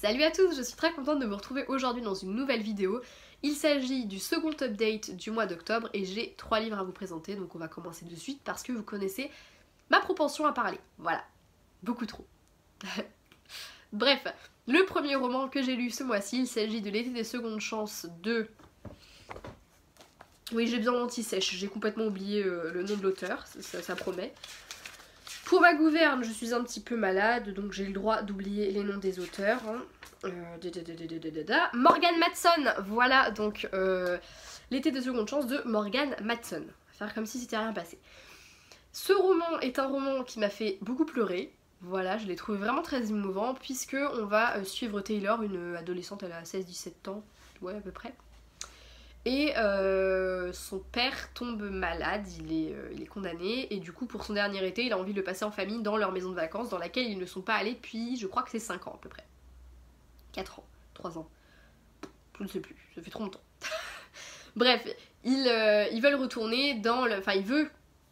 Salut à tous, je suis très contente de me retrouver aujourd'hui dans une nouvelle vidéo. Il s'agit du second update du mois d'octobre et j'ai 3 livres à vous présenter, donc on va commencer de suite parce que vous connaissez ma propension à parler. Voilà, beaucoup trop. Bref, le premier roman que j'ai lu ce mois-ci, il s'agit de L'été des secondes chances de... Oui, j'ai bien menti-sèche, j'ai complètement oublié le nom de l'auteur, ça promet. Pour ma gouverne, je suis un petit peu malade, donc j'ai le droit d'oublier les noms des auteurs. Morgan Matson, voilà, donc L'été de seconde chance de Morgan Matson. Faire comme si c'était rien passé. Ce roman est un roman qui m'a fait beaucoup pleurer. Voilà, je l'ai trouvé vraiment très émouvant, puisque on va suivre Taylor, une adolescente, elle a 16-17 ans, ouais à peu près. Et son père tombe malade, il est condamné, et du coup pour son dernier été, il a envie de le passer en famille dans leur maison de vacances, dans laquelle ils ne sont pas allés depuis, je crois que c'est 5 ans à peu près. 4 ans, 3 ans, je ne sais plus, ça fait trop longtemps. Bref, ils veulent retourner dans le... Enfin, il veut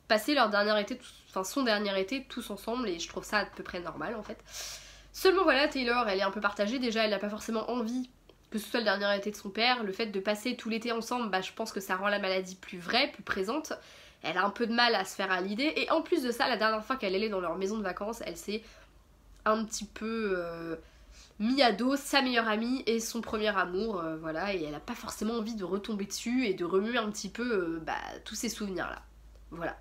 passer leur dernier été, enfin son dernier été tous ensemble, et je trouve ça à peu près normal en fait. Seulement voilà, Taylor, elle est un peu partagée, déjà elle n'a pas forcément envie que ce soit le dernier été de son père, le fait de passer tout l'été ensemble, bah je pense que ça rend la maladie plus vraie, plus présente. Elle a un peu de mal à se faire à l'idée, et en plus de ça, la dernière fois qu'elle allait dans leur maison de vacances, elle s'est un petit peu mis à dos sa meilleure amie et son premier amour, voilà, et elle a pas forcément envie de retomber dessus et de remuer un petit peu tous ces souvenirs là, voilà.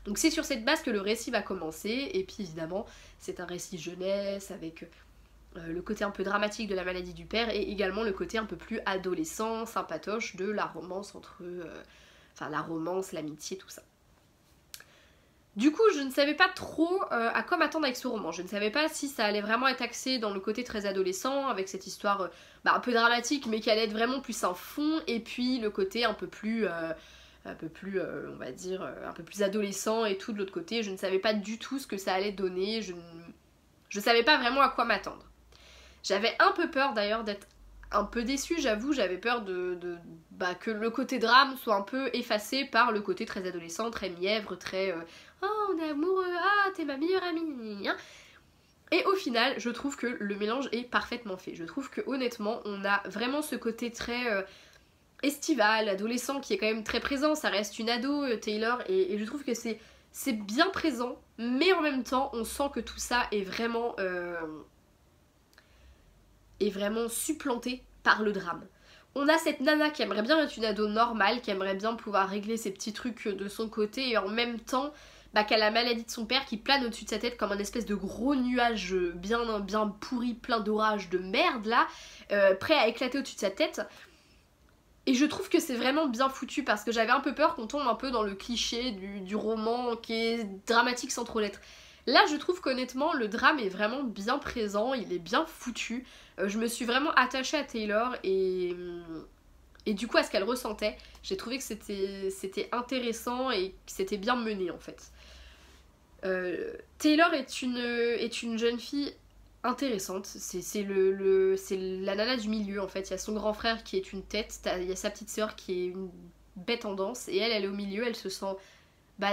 Donc c'est sur cette base que le récit va commencer, et puis évidemment c'est un récit jeunesse avec le côté un peu dramatique de la maladie du père et également le côté un peu plus adolescent, sympatoche de la romance entre... enfin la romance, l'amitié, tout ça. Du coup je ne savais pas trop à quoi m'attendre avec ce roman, je ne savais pas si ça allait vraiment être axé dans le côté très adolescent avec cette histoire un peu dramatique mais qui allait être vraiment plus un fond, et puis le côté un peu plus... on va dire, un peu plus adolescent et tout de l'autre côté. Je ne savais pas du tout ce que ça allait donner, je savais pas vraiment à quoi m'attendre. J'avais un peu peur d'ailleurs d'être un peu déçue, j'avoue, j'avais peur que le côté drame soit un peu effacé par le côté très adolescent, très mièvre, très oh on est amoureux, ah t'es ma meilleure amie, hein. Et au final, je trouve que le mélange est parfaitement fait. Je trouve que honnêtement, on a vraiment ce côté très estival, adolescent qui est quand même très présent, ça reste une ado, Taylor, et je trouve que c'est bien présent, mais en même temps, on sent que tout ça est vraiment supplanté par le drame. On a cette nana qui aimerait bien être une ado normale, qui aimerait bien pouvoir régler ses petits trucs de son côté, et en même temps qu'elle a la maladie de son père qui plane au-dessus de sa tête comme un espèce de gros nuage bien pourri, plein d'orages de merde là, prêt à éclater au-dessus de sa tête. Et je trouve que c'est vraiment bien foutu, parce que j'avais un peu peur qu'on tombe un peu dans le cliché du roman qui est dramatique sans trop l'être. Là je trouve qu'honnêtement le drame est vraiment bien présent, il est bien foutu. Je me suis vraiment attachée à Taylor et du coup à ce qu'elle ressentait. J'ai trouvé que c'était intéressant et que c'était bien mené en fait. Taylor est une jeune fille intéressante, c'est la nana du milieu en fait. Il y a son grand frère qui est une tête, il y a sa petite sœur qui est une bête en danse, et elle est au milieu, elle se sent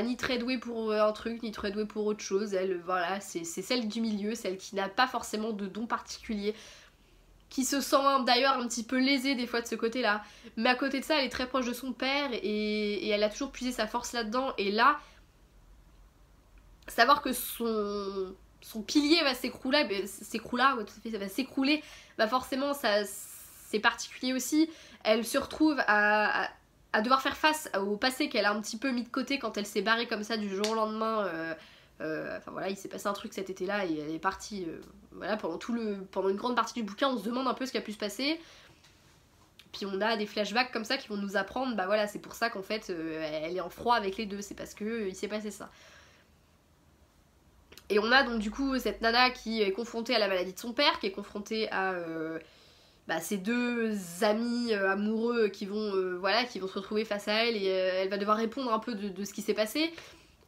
ni très douée pour un truc, ni très douée pour autre chose. Elle, voilà, c'est celle du milieu, celle qui n'a pas forcément de don particulier, qui se sent d'ailleurs un petit peu lésée des fois de ce côté-là. Mais à côté de ça, elle est très proche de son père, et elle a toujours puisé sa force là-dedans. Et là, savoir que son pilier va s'écrouler, forcément ça c'est particulier aussi. Elle se retrouve à devoir faire face au passé qu'elle a un petit peu mis de côté quand elle s'est barrée comme ça du jour au lendemain. Enfin voilà, il s'est passé un truc cet été-là et elle est partie. Voilà, pendant une grande partie du bouquin, on se demande un peu ce qui a pu se passer. Puis on a des flashbacks comme ça qui vont nous apprendre, voilà, c'est pour ça qu'en fait elle est en froid avec les deux, c'est parce que il s'est passé ça. Et on a donc du coup cette nana qui est confrontée à la maladie de son père, qui est confrontée à ses deux amis amoureux qui vont se retrouver face à elle, et elle va devoir répondre un peu de ce qui s'est passé.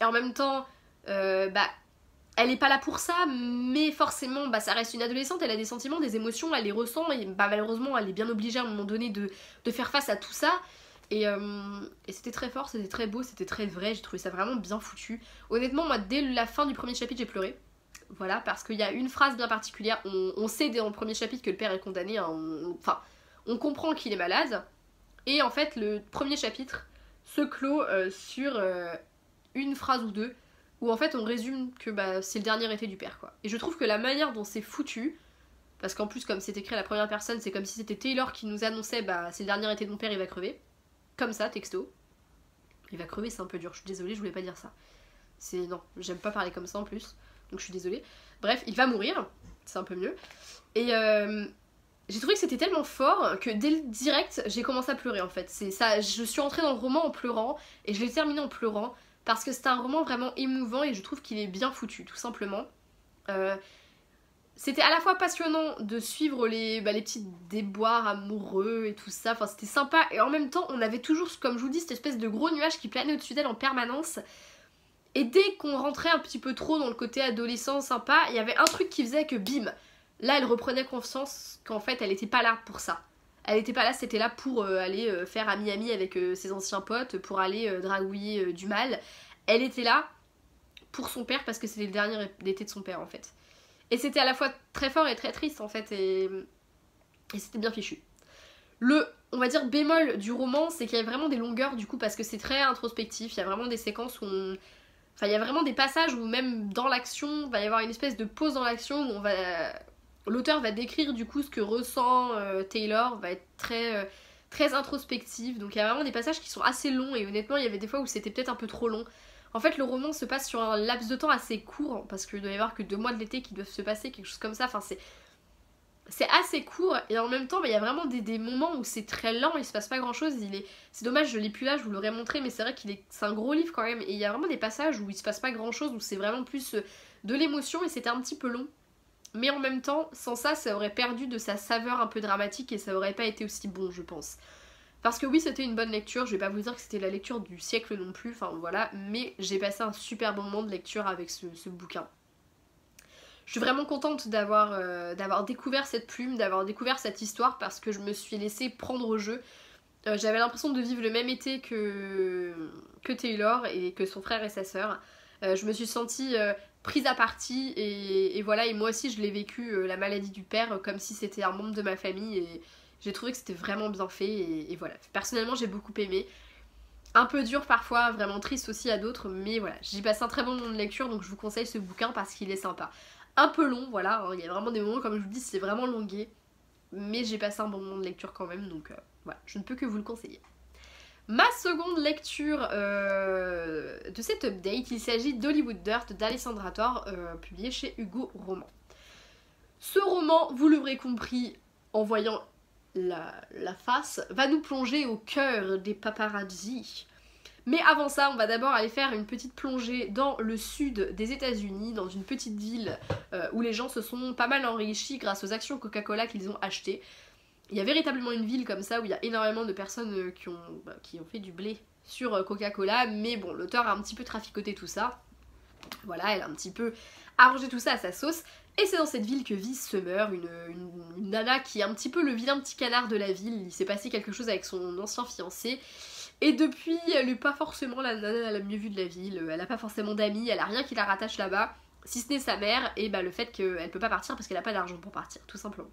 Et en même temps, elle est pas là pour ça, mais forcément ça reste une adolescente, elle a des sentiments, des émotions, elle les ressent, et malheureusement elle est bien obligée à un moment donné de faire face à tout ça. Et c'était très fort, c'était très beau, c'était très vrai, j'ai trouvé ça vraiment bien foutu. Honnêtement, moi, dès la fin du premier chapitre, j'ai pleuré. voilà, parce qu'il y a une phrase bien particulière, on sait dès le premier chapitre que le père est condamné, hein, enfin, on comprend qu'il est malade, et en fait le premier chapitre se clôt sur une phrase ou deux, où en fait on résume que bah, c'est le dernier été du père, quoi. Et je trouve que la manière dont c'est foutu, parce qu'en plus comme c'est écrit à la première personne, c'est comme si c'était Taylor qui nous annonçait bah c'est le dernier été de mon père, il va crever, comme ça, texto. Il va crever, c'est un peu dur, je suis désolée, je voulais pas dire ça. Non, j'aime pas parler comme ça en plus, donc je suis désolée. Bref, il va mourir, c'est un peu mieux. Et j'ai trouvé que c'était tellement fort que dès le direct, j'ai commencé à pleurer en fait. C'est ça, je suis entrée dans le roman en pleurant, et je l'ai terminé en pleurant, parce que c'est un roman vraiment émouvant, et je trouve qu'il est bien foutu, tout simplement. C'était à la fois passionnant de suivre les petits déboires amoureux et tout ça, enfin c'était sympa, et en même temps on avait toujours, comme je vous dis, cette espèce de gros nuage qui planait au-dessus d'elle en permanence, et dès qu'on rentrait un petit peu trop dans le côté adolescent sympa, il y avait un truc qui faisait que bim, là elle reprenait conscience qu'en fait elle était pas là pour ça. Elle était pas là, c'était là pour aller faire ami-ami avec ses anciens potes, pour aller dragouiller du mal. Elle était là pour son père parce que c'était le dernier été de son père en fait. Et c'était à la fois très fort et très triste en fait, et c'était bien fichu. On va dire, bémol du roman, c'est qu'il y a vraiment des longueurs du coup, parce que c'est très introspectif, il y a vraiment des séquences où Enfin, il y a vraiment des passages où même dans l'action, il va y avoir une espèce de pause dans l'action où l'auteur va décrire du coup ce que ressent Taylor, va être très introspectif, donc il y a vraiment des passages qui sont assez longs, et honnêtement il y avait des fois où c'était peut-être un peu trop long. En fait, le roman se passe sur un laps de temps assez court, parce qu'il doit y avoir que 2 mois de l'été qui doivent se passer, quelque chose comme ça. Enfin, c'est assez court, et en même temps, il y a vraiment des moments où c'est très lent, il se passe pas grand chose. C'est dommage, je l'ai plus là, je vous l'aurais montré, mais c'est vrai c'est un gros livre quand même. Et il y a vraiment des passages où il se passe pas grand chose, où c'est vraiment plus de l'émotion, et c'était un petit peu long. Mais en même temps, sans ça, ça aurait perdu de sa saveur un peu dramatique, et ça aurait pas été aussi bon, je pense. Parce que oui, c'était une bonne lecture, je vais pas vous dire que c'était la lecture du siècle non plus, enfin voilà, mais j'ai passé un super bon moment de lecture avec ce bouquin. Je suis vraiment contente d'avoir découvert cette plume, d'avoir découvert cette histoire, parce que je me suis laissée prendre au jeu. J'avais l'impression de vivre le même été que Taylor et que son frère et sa sœur. Je me suis sentie prise à partie, et voilà, et moi aussi je l'ai vécu, la maladie du père, comme si c'était un membre de ma famille, et j'ai trouvé que c'était vraiment bien fait, et voilà. Personnellement, j'ai beaucoup aimé. Un peu dur parfois, vraiment triste aussi à d'autres, mais voilà. J'ai passé un très bon moment de lecture, donc je vous conseille ce bouquin parce qu'il est sympa. Un peu long, voilà, hein, il y a vraiment des moments, comme je vous dis, c'est vraiment longué. Mais j'ai passé un bon moment de lecture quand même, donc voilà, je ne peux que vous le conseiller. Ma seconde lecture de cet update, il s'agit d'Hollywood Dirt d'Alessandra Thor, publié chez Hugo Roman. Ce roman, vous l'aurez compris en voyant la face, va nous plonger au cœur des paparazzi. Mais avant ça, on va d'abord aller faire une petite plongée dans le sud des États-Unis, dans une petite ville où les gens se sont pas mal enrichis grâce aux actions Coca-Cola qu'ils ont achetées. Il y a véritablement une ville comme ça où il y a énormément de personnes qui ont fait du blé sur Coca-Cola, mais bon, l'auteur a un petit peu traficoté tout ça. Voilà, elle a un petit peu arrangé tout ça à sa sauce. Et c'est dans cette ville que vit Summer, une nana qui est un petit peu le vilain petit canard de la ville. Il s'est passé quelque chose avec son ancien fiancé. Et depuis, elle n'est pas forcément la nana la mieux vue de la ville. Elle n'a pas forcément d'amis, elle a rien qui la rattache là-bas. Si ce n'est sa mère, et le fait qu'elle peut pas partir parce qu'elle n'a pas d'argent pour partir, tout simplement.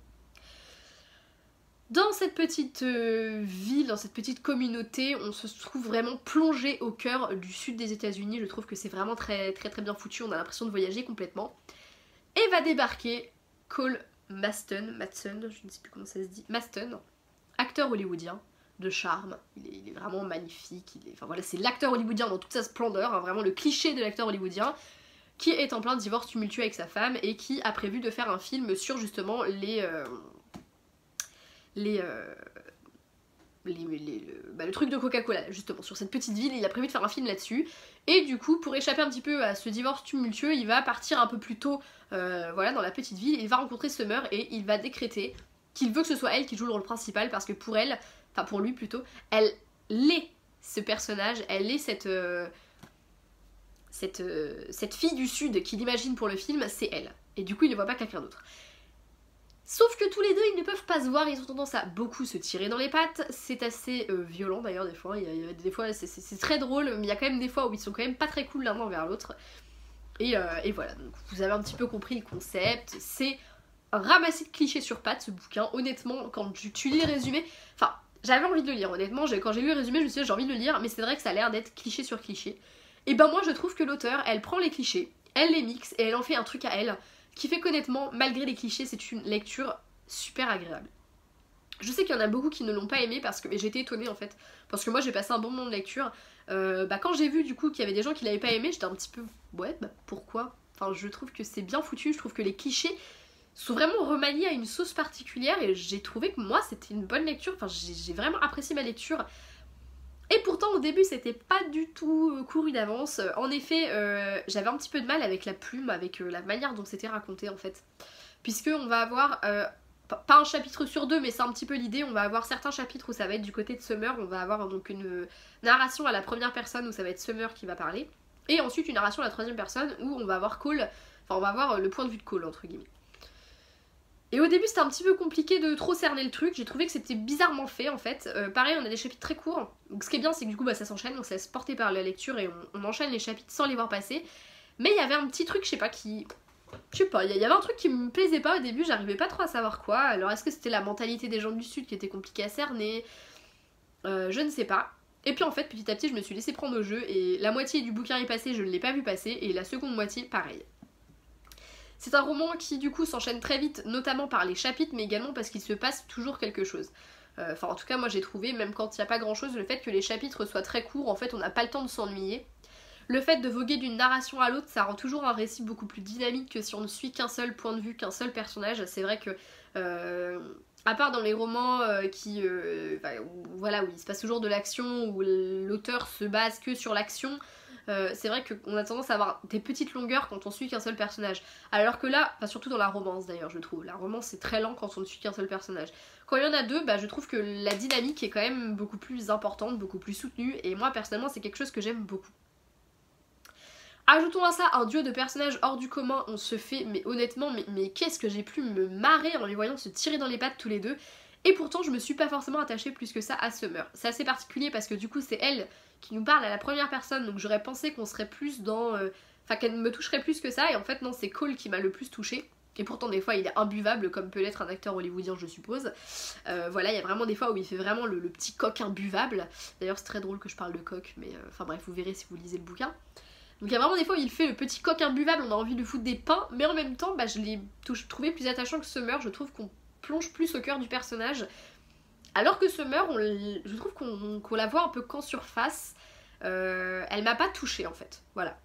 Dans cette petite ville, dans cette petite communauté, on se trouve vraiment plongé au cœur du sud des États-Unis. Je trouve que c'est vraiment très bien foutu, on a l'impression de voyager complètement. Et va débarquer Cole Maston, je ne sais plus comment ça se dit, Maston, acteur hollywoodien de charme, il est vraiment magnifique, enfin voilà, c'est l'acteur hollywoodien dans toute sa splendeur, hein, vraiment le cliché de l'acteur hollywoodien, qui est en plein divorce tumultueux avec sa femme et qui a prévu de faire un film sur justement le truc de Coca-Cola, justement, sur cette petite ville. Il a prévu de faire un film là-dessus, et du coup, pour échapper un petit peu à ce divorce tumultueux, il va partir un peu plus tôt voilà, dans la petite ville, il va rencontrer Summer, et il va décréter qu'il veut que ce soit elle qui joue le rôle principal, parce que pour elle, enfin pour lui plutôt, elle est ce personnage, elle est cette fille du sud qu'il imagine pour le film, c'est elle, et du coup il ne voit pas quelqu'un d'autre. Sauf que tous les deux, ils ne peuvent pas se voir, ils ont tendance à beaucoup se tirer dans les pattes, c'est assez violent d'ailleurs des fois, il y a des fois c'est très drôle, mais il y a quand même des fois où ils sont quand même pas très cool l'un envers l'autre. Et voilà, donc vous avez un petit peu compris le concept. C'est un ramassis de clichés sur pattes ce bouquin. Honnêtement, quand tu lis le résumé, enfin j'avais envie de le lire honnêtement, quand j'ai lu le résumé je me suis dit j'ai envie de le lire, mais c'est vrai que ça a l'air d'être cliché sur cliché. Et ben moi je trouve que l'auteur, elle prend les clichés, elle les mixe et elle en fait un truc à elle, qui fait qu'honnêtement, malgré les clichés, c'est une lecture super agréable. Je sais qu'il y en a beaucoup qui ne l'ont pas aimé parce que j'étais étonnée en fait, parce que moi j'ai passé un bon moment de lecture. Quand j'ai vu du coup qu'il y avait des gens qui l'avaient pas aimé, j'étais un petit peu ouais bah pourquoi. Enfin je trouve que c'est bien foutu, je trouve que les clichés sont vraiment remaniés à une sauce particulière et j'ai trouvé que moi c'était une bonne lecture, enfin j'ai vraiment apprécié ma lecture. Et pourtant au début c'était pas du tout couru d'avance. En effet j'avais un petit peu de mal avec la plume, avec la manière dont c'était raconté en fait. Puisque on va avoir pas un chapitre sur deux, mais c'est un petit peu l'idée, on va avoir certains chapitres où ça va être du côté de Summer, on va avoir donc une narration à la première personne où ça va être Summer qui va parler, et ensuite une narration à la troisième personne où on va avoir Cole, enfin on va avoir le point de vue de Cole entre guillemets. Et au début c'était un petit peu compliqué de trop cerner le truc, j'ai trouvé que c'était bizarrement fait en fait. Pareil on a des chapitres très courts, donc ce qui est bien c'est que du coup ça s'enchaîne, on se laisse porter par la lecture et on enchaîne les chapitres sans les voir passer. Mais il y avait un petit truc, je sais pas, je sais pas, il y avait un truc qui me plaisait pas au début, j'arrivais pas trop à savoir quoi. Alors est-ce que c'était la mentalité des gens du sud qui était compliquée à cerner, je ne sais pas. Et puis en fait petit à petit je me suis laissée prendre au jeu et la moitié du bouquin est passée, je ne l'ai pas vu passer, et la seconde moitié pareil. C'est un roman qui du coup s'enchaîne très vite, notamment par les chapitres mais également parce qu'il se passe toujours quelque chose. Enfin en tout cas moi j'ai trouvé, même quand il n'y a pas grand chose, le fait que les chapitres soient très courts, en fait on n'a pas le temps de s'ennuyer. Le fait de voguer d'une narration à l'autre, ça rend toujours un récit beaucoup plus dynamique que si on ne suit qu'un seul point de vue, qu'un seul personnage. C'est vrai que, à part dans les romans voilà, où il se passe toujours de l'action, où l'auteur se base que sur l'action, c'est vrai qu'on a tendance à avoir des petites longueurs quand on suit qu'un seul personnage. Alors que là, enfin, surtout dans la romance d'ailleurs, je trouve. La romance c'est très lent quand on ne suit qu'un seul personnage. Quand il y en a deux, je trouve que la dynamique est quand même beaucoup plus importante, beaucoup plus soutenue, et moi personnellement c'est quelque chose que j'aime beaucoup. Ajoutons à ça un duo de personnages hors du commun, on se fait, mais honnêtement, mais qu'est-ce que j'ai pu me marrer en les voyant se tirer dans les pattes tous les deux. Et pourtant je me suis pas forcément attachée plus que ça à Summer. C'est assez particulier parce que du coup c'est elle qui nous parle à la première personne, donc j'aurais pensé qu'on serait plus dans... Enfin qu'elle me toucherait plus que ça, et en fait non, c'est Cole qui m'a le plus touchée. Et pourtant des fois il est imbuvable comme peut l'être un acteur hollywoodien je suppose. Voilà, il y a vraiment des fois où il fait vraiment le petit coq imbuvable. D'ailleurs c'est très drôle que je parle de coq, mais enfin bref vous verrez si vous lisez le bouquin. Donc il y a vraiment des fois où il fait le petit coq imbuvable, on a envie de foutre des pains, mais en même temps je l'ai trouvé plus attachant que Summer, je trouve qu'on plonge plus au cœur du personnage. Alors que Summer, je trouve qu'on la voit un peu qu'en surface, elle m'a pas touchée en fait, voilà.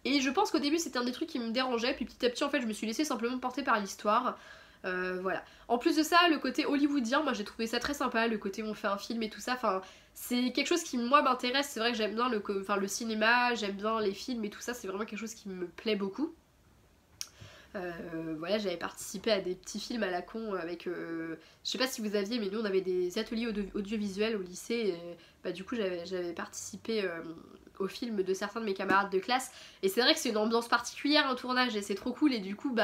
Et je pense qu'au début c'était un des trucs qui me dérangeait, puis petit à petit en fait je me suis laissée simplement porter par l'histoire. Voilà. En plus de ça, le côté hollywoodien, moi j'ai trouvé ça très sympa, le côté où on fait un film et tout ça, enfin c'est quelque chose qui moi m'intéresse, c'est vrai que j'aime bien le cinéma, j'aime bien les films et tout ça, c'est vraiment quelque chose qui me plaît beaucoup. Voilà, j'avais participé à des petits films à la con avec... je sais pas si vous aviez, mais nous on avait des ateliers audiovisuels au lycée, et du coup j'avais participé au film de certains de mes camarades de classe, et c'est vrai que c'est une ambiance particulière un tournage, et c'est trop cool, et du coup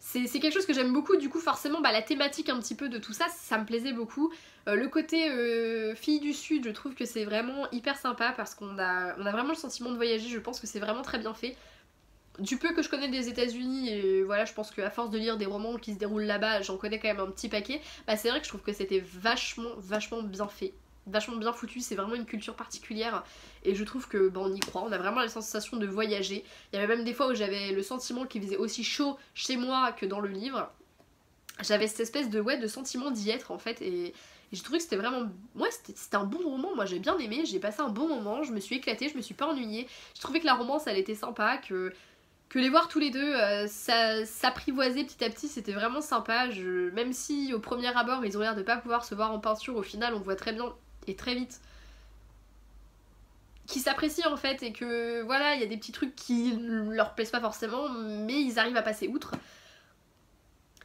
c'est quelque chose que j'aime beaucoup, du coup forcément la thématique un petit peu de tout ça, ça me plaisait beaucoup. Le côté fille du sud, je trouve que c'est vraiment hyper sympa parce qu'on a vraiment le sentiment de voyager, je pense que c'est vraiment très bien fait. Du peu que je connais des États-Unis, et voilà, je pense qu'à force de lire des romans qui se déroulent là-bas, j'en connais quand même un petit paquet, c'est vrai que je trouve que c'était vachement bien fait. Vachement bien foutu, c'est vraiment une culture particulière et je trouve que on y croit, on a vraiment la sensation de voyager. Il y avait même des fois où j'avais le sentiment qu'il faisait aussi chaud chez moi que dans le livre. J'avais cette espèce de sentiment d'y être en fait, et j'ai trouvé que c'était vraiment... Ouais, c'était un bon roman, moi j'ai bien aimé, j'ai passé un bon moment, je me suis éclatée, je me suis pas ennuyée. J'ai trouvé que la romance elle était sympa, que les voir tous les deux s'apprivoiser petit à petit, c'était vraiment sympa. Même si au premier abord ils ont l'air de pas pouvoir se voir en peinture, au final on voit très bien et très vite qu'ils s'apprécient en fait, et que voilà, il y a des petits trucs qui leur plaisent pas forcément, mais ils arrivent à passer outre.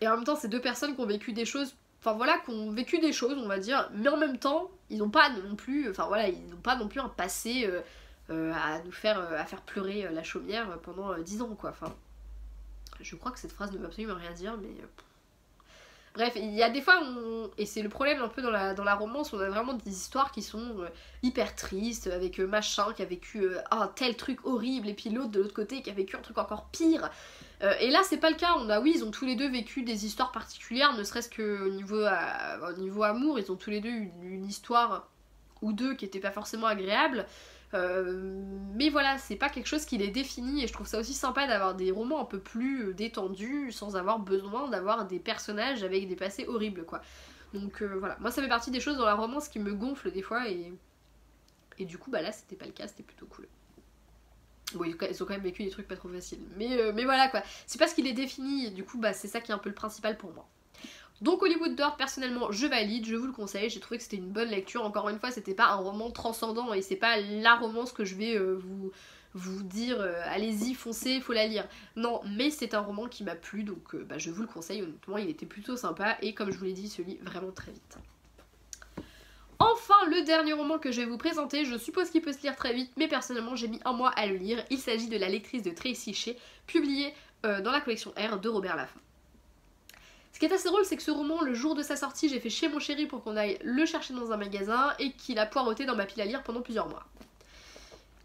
Et en même temps c'est deux personnes qui ont vécu des choses, enfin voilà, qui ont vécu des choses on va dire, mais en même temps ils n'ont pas non plus, enfin voilà, ils n'ont pas non plus un passé à faire pleurer la chaumière pendant 10 ans quoi, enfin je crois que cette phrase ne veut absolument rien dire, mais Bref, il y a des fois, et c'est le problème un peu dans la romance, on a vraiment des histoires qui sont hyper tristes, avec machin qui a vécu un tel truc horrible, et puis l'autre de l'autre côté qui a vécu un truc encore pire. Et là c'est pas le cas, oui ils ont tous les deux vécu des histoires particulières, ne serait-ce qu'au niveau amour, ils ont tous les deux une histoire ou deux qui était pas forcément agréable. Mais voilà, c'est pas quelque chose qui les définit et je trouve ça aussi sympa d'avoir des romans un peu plus détendus sans avoir besoin d'avoir des personnages avec des passés horribles quoi. Donc voilà, moi ça fait partie des choses dans la romance qui me gonflent des fois et du coup bah là c'était pas le cas, c'était plutôt cool. Bon, ils ont quand même vécu des trucs pas trop faciles, mais voilà quoi, c'est pas ce qui les définit et du coup bah c'est ça qui est un peu le principal pour moi. Donc Hollywood Door, personnellement, je valide, je vous le conseille, j'ai trouvé que c'était une bonne lecture. Encore une fois, c'était pas un roman transcendant et c'est pas la romance que je vais vous dire allez-y, foncez, faut la lire. Non, mais c'est un roman qui m'a plu, donc bah, je vous le conseille, honnêtement, il était plutôt sympa et comme je vous l'ai dit, il se lit vraiment très vite. Enfin, le dernier roman que je vais vous présenter, je suppose qu'il peut se lire très vite, mais personnellement, j'ai mis un mois à le lire. Il s'agit de La lectrice de Tracy Shea, publié dans la collection R de Robert Laffont. Ce qui est assez drôle, c'est que ce roman, le jour de sa sortie, j'ai fait chez mon chéri pour qu'on aille le chercher dans un magasin et qu'il a poireauté dans ma pile à lire pendant plusieurs mois.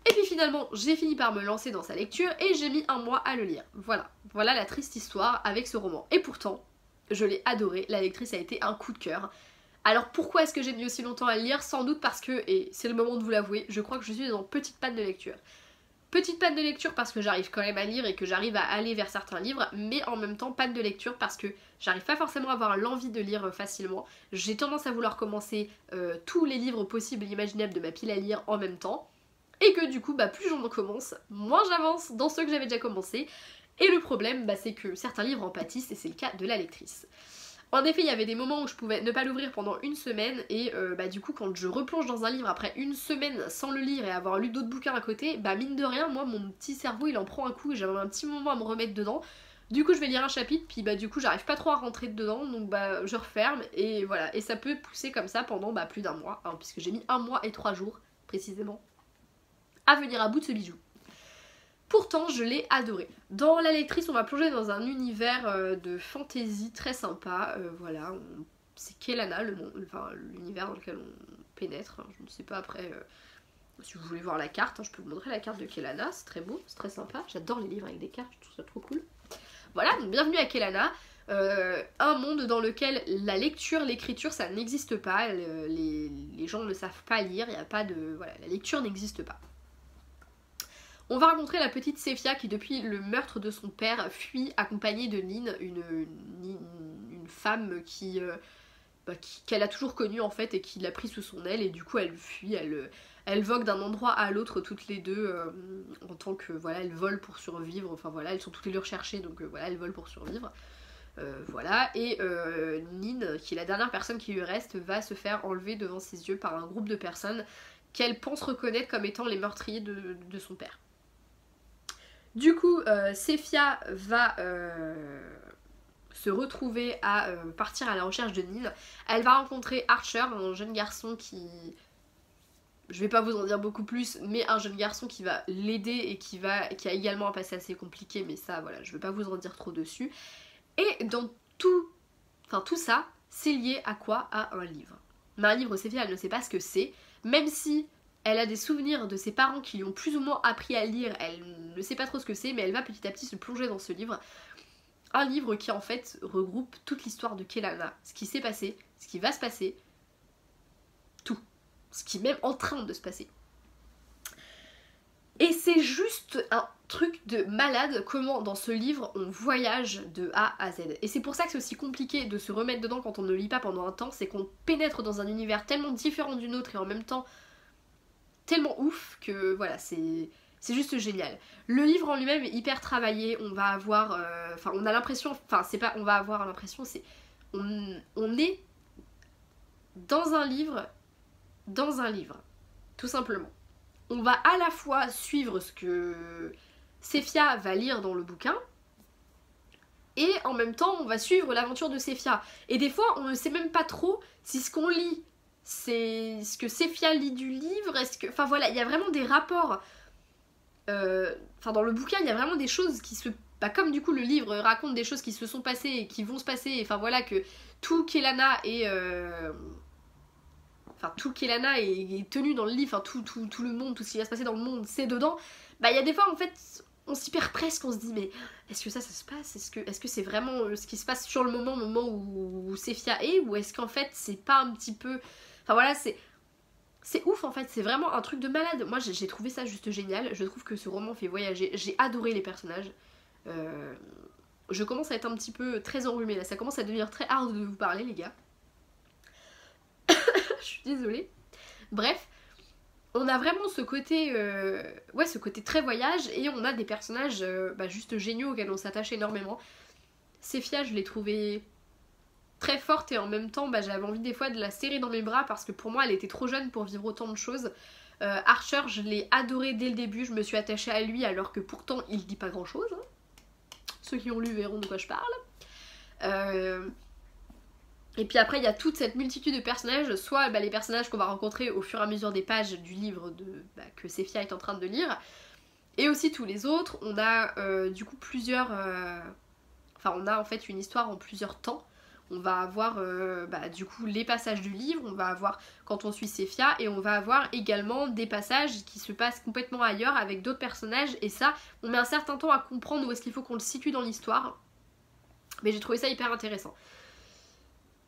Et puis finalement, j'ai fini par me lancer dans sa lecture et j'ai mis un mois à le lire. Voilà la triste histoire avec ce roman. Et pourtant, je l'ai adoré, la lectrice a été un coup de cœur. Alors pourquoi est-ce que j'ai mis aussi longtemps à le lire? Sans doute parce que, et c'est le moment de vous l'avouer, je crois que je suis en petite panne de lecture. Petite panne de lecture parce que j'arrive quand même à lire et que j'arrive à aller vers certains livres, mais en même temps panne de lecture parce que j'arrive pas forcément à avoir l'envie de lire facilement. J'ai tendance à vouloir commencer tous les livres possibles et imaginables de ma pile à lire en même temps. Et que du coup, bah, plus j'en commence, moins j'avance dans ceux que j'avais déjà commencé. Et le problème, bah, c'est que certains livres en pâtissent et c'est le cas de la lectrice. En effet, il y avait des moments où je pouvais ne pas l'ouvrir pendant une semaine et bah du coup quand je replonge dans un livre après une semaine sans le lire et avoir lu d'autres bouquins à côté, bah mine de rien, moi mon petit cerveau il en prend un coup et j'avais un petit moment à me remettre dedans. Du coup je vais lire un chapitre puis bah du coup j'arrive pas trop à rentrer dedans donc bah je referme et voilà. Et ça peut pousser comme ça pendant bah, plus d'un mois, hein, puisque j'ai mis 1 mois et 3 jours précisément à venir à bout de ce bijou. Pourtant, je l'ai adoré. Dans La lectrice, on va plonger dans un univers de fantasy très sympa. Voilà, c'est Kelana, l'univers dans lequel on pénètre. Je ne sais pas après si vous voulez voir la carte. Je peux vous montrer la carte de Kelana, c'est très beau, c'est très sympa. J'adore les livres avec des cartes, je trouve ça trop cool. Voilà, donc bienvenue à Kelana. Un monde dans lequel la lecture, l'écriture, ça n'existe pas. Les gens ne savent pas lire, il n'y a pas de... Voilà, la lecture n'existe pas. On va rencontrer la petite Sephia qui depuis le meurtre de son père fuit accompagnée de Nin, une femme qu'elle a toujours connue en fait et qui l'a pris sous son aile et du coup elle fuit, elle vogue d'un endroit à l'autre toutes les deux en tant que voilà, elles volent pour survivre, enfin voilà, elles sont toutes les deux recherchées donc voilà, elles volent pour survivre. Voilà, et Nin, qui est la dernière personne qui lui reste, va se faire enlever devant ses yeux par un groupe de personnes qu'elle pense reconnaître comme étant les meurtriers de son père. Du coup, Sephia va se retrouver à partir à la recherche de Nin. Elle va rencontrer Archer, un jeune garçon qui... Je vais pas vous en dire beaucoup plus, mais un jeune garçon qui va l'aider et qui a également un passé assez compliqué, mais ça, voilà, je vais pas vous en dire trop dessus. Et dans tout ça, c'est lié à quoi? À un livre. Mais un livre, Sephia, elle ne sait pas ce que c'est, même si... Elle a des souvenirs de ses parents qui lui ont plus ou moins appris à lire, elle ne sait pas trop ce que c'est, mais elle va petit à petit se plonger dans ce livre. Un livre qui en fait regroupe toute l'histoire de Kelana, ce qui s'est passé, ce qui va se passer, tout. Ce qui est même en train de se passer. Et c'est juste un truc de malade comment dans ce livre on voyage de A à Z. Et c'est pour ça que c'est aussi compliqué de se remettre dedans quand on ne lit pas pendant un temps, c'est qu'on pénètre dans un univers tellement différent du nôtre et en même temps tellement ouf que voilà, c'est juste génial. Le livre en lui-même est hyper travaillé, on va avoir... on a l'impression... Enfin, c'est pas on va avoir l'impression, c'est... On est dans un livre, tout simplement. On va à la fois suivre ce que Sephia va lire dans le bouquin, et en même temps, on va suivre l'aventure de Sephia. Et des fois, on ne sait même pas trop si ce qu'on lit c'est ce que Sephia lit du livre, est-ce que... Enfin voilà, il y a vraiment des rapports. Dans le bouquin, il y a vraiment des choses qui se bah comme du coup le livre raconte des choses qui se sont passées et qui vont se passer, enfin voilà, que tout Kelana est... Enfin tout Kelana est tenu dans le livre, enfin tout le monde, tout ce qui va se passer dans le monde, c'est dedans, bah il y a des fois en fait on s'y perd presque, on se dit mais est-ce que ça se passe, est-ce que c'est vraiment ce qui se passe sur le moment où Sephia est, ou est-ce qu'en fait c'est pas un petit peu... Enfin voilà, c'est ouf en fait, c'est vraiment un truc de malade. Moi j'ai trouvé ça juste génial, je trouve que ce roman fait voyager, j'ai adoré les personnages. Je commence à être un petit peu très enrhumée là, ça commence à devenir très hard de vous parler les gars. Je suis désolée. Bref, on a vraiment ce côté, ouais, ce côté très voyage, et on a des personnages juste géniaux auxquels on s'attache énormément. Sephia, je l'ai trouvée très forte, et en même temps j'avais envie des fois de la serrer dans mes bras parce que pour moi elle était trop jeune pour vivre autant de choses. Archer, je l'ai adoré dès le début, je me suis attachée à lui alors que pourtant il dit pas grand chose. Hein. Ceux qui ont lu verront de quoi je parle. Et puis après il y a toute cette multitude de personnages, soit les personnages qu'on va rencontrer au fur et à mesure des pages du livre que Sephia est en train de lire, et aussi tous les autres. On a du coup plusieurs... Enfin on a en fait une histoire en plusieurs temps. On va avoir du coup les passages du livre, on va avoir quand on suit Sephia, et on va avoir également des passages qui se passent complètement ailleurs avec d'autres personnages, et ça on met un certain temps à comprendre où est-ce qu'il faut qu'on le situe dans l'histoire, mais j'ai trouvé ça hyper intéressant.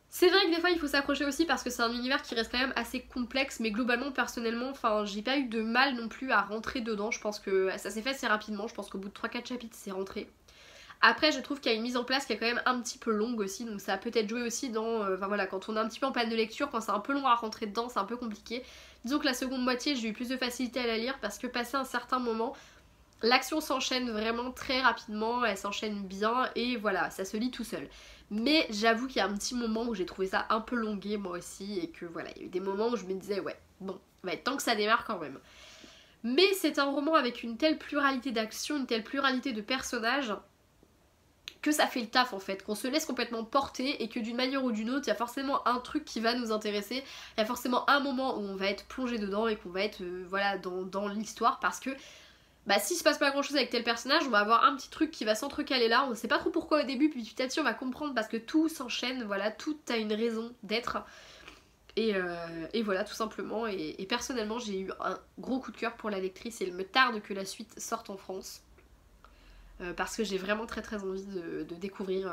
C'est vrai que des fois il faut s'accrocher aussi parce que c'est un univers qui reste quand même assez complexe, mais globalement personnellement, enfin j'ai pas eu de mal non plus à rentrer dedans, je pense que ça s'est fait assez rapidement, je pense qu'au bout de 3-4 chapitres c'est rentré. Après je trouve qu'il y a une mise en place qui est quand même un petit peu longue aussi, donc ça a peut-être joué aussi dans... Enfin voilà, quand on est un petit peu en panne de lecture, quand c'est un peu long à rentrer dedans, c'est un peu compliqué. Disons que la seconde moitié j'ai eu plus de facilité à la lire parce que passé un certain moment, l'action s'enchaîne vraiment très rapidement, elle s'enchaîne bien et voilà, ça se lit tout seul. Mais j'avoue qu'il y a un petit moment où j'ai trouvé ça un peu longué moi aussi, et que voilà, il y a eu des moments où je me disais ouais, bon, va être temps que ça démarre quand même. Mais c'est un roman avec une telle pluralité d'actions, une telle pluralité de personnages, que ça fait le taf en fait, qu'on se laisse complètement porter, et que d'une manière ou d'une autre, il y a forcément un truc qui va nous intéresser, il y a forcément un moment où on va être plongé dedans et qu'on va être voilà, dans l'histoire, parce que s'il se passe pas grand chose avec tel personnage, on va avoir un petit truc qui va s'entrecaler là, on sait pas trop pourquoi au début, puis petit à petit on va comprendre parce que tout s'enchaîne, voilà, tout a une raison d'être. Et voilà, tout simplement. Et personnellement, j'ai eu un gros coup de cœur pour la lectrice, et il me tarde que la suite sorte en France. Parce que j'ai vraiment très très envie de découvrir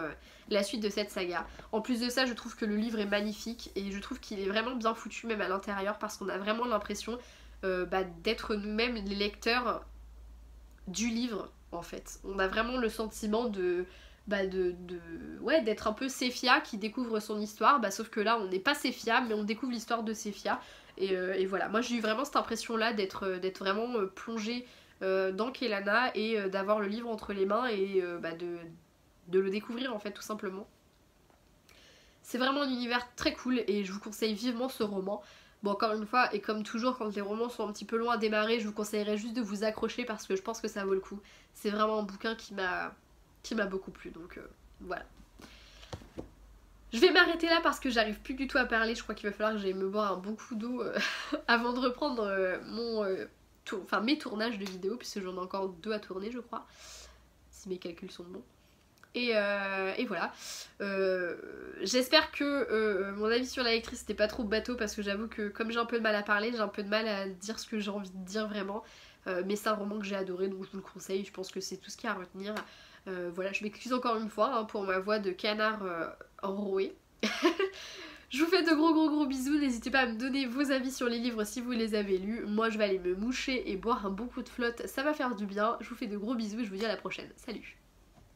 la suite de cette saga. En plus de ça, je trouve que le livre est magnifique, et je trouve qu'il est vraiment bien foutu même à l'intérieur, parce qu'on a vraiment l'impression d'être nous-mêmes les lecteurs du livre en fait. On a vraiment le sentiment d'être un peu Sephia qui découvre son histoire, sauf que là on n'est pas Sephia mais on découvre l'histoire de Sephia, et voilà, moi j'ai eu vraiment cette impression là d'être vraiment plongée dans Kelana, et d'avoir le livre entre les mains, et de le découvrir en fait tout simplement. C'est vraiment un univers très cool et je vous conseille vivement ce roman. Bon, encore une fois, et comme toujours quand les romans sont un petit peu longs à démarrer, je vous conseillerais juste de vous accrocher parce que je pense que ça vaut le coup. C'est vraiment un bouquin qui m'a beaucoup plu, donc voilà. Je vais m'arrêter là parce que j'arrive plus du tout à parler, je crois qu'il va falloir que j'aille me boire un bon coup d'eau avant de reprendre mes tournages de vidéos, puisque j'en ai encore 2 à tourner je crois, si mes calculs sont bons. Et voilà, j'espère que mon avis sur la lectrice n'était pas trop bateau, parce que j'avoue que comme j'ai un peu de mal à parler, j'ai un peu de mal à dire ce que j'ai envie de dire vraiment, mais c'est un roman que j'ai adoré, donc je vous le conseille, je pense que c'est tout ce qu'il y a à retenir. Voilà, je m'excuse encore une fois pour ma voix de canard enroué. Je vous fais de gros bisous, n'hésitez pas à me donner vos avis sur les livres si vous les avez lus. Moi je vais aller me moucher et boire un bon coup de flotte, ça va faire du bien. Je vous fais de gros bisous et je vous dis à la prochaine, salut.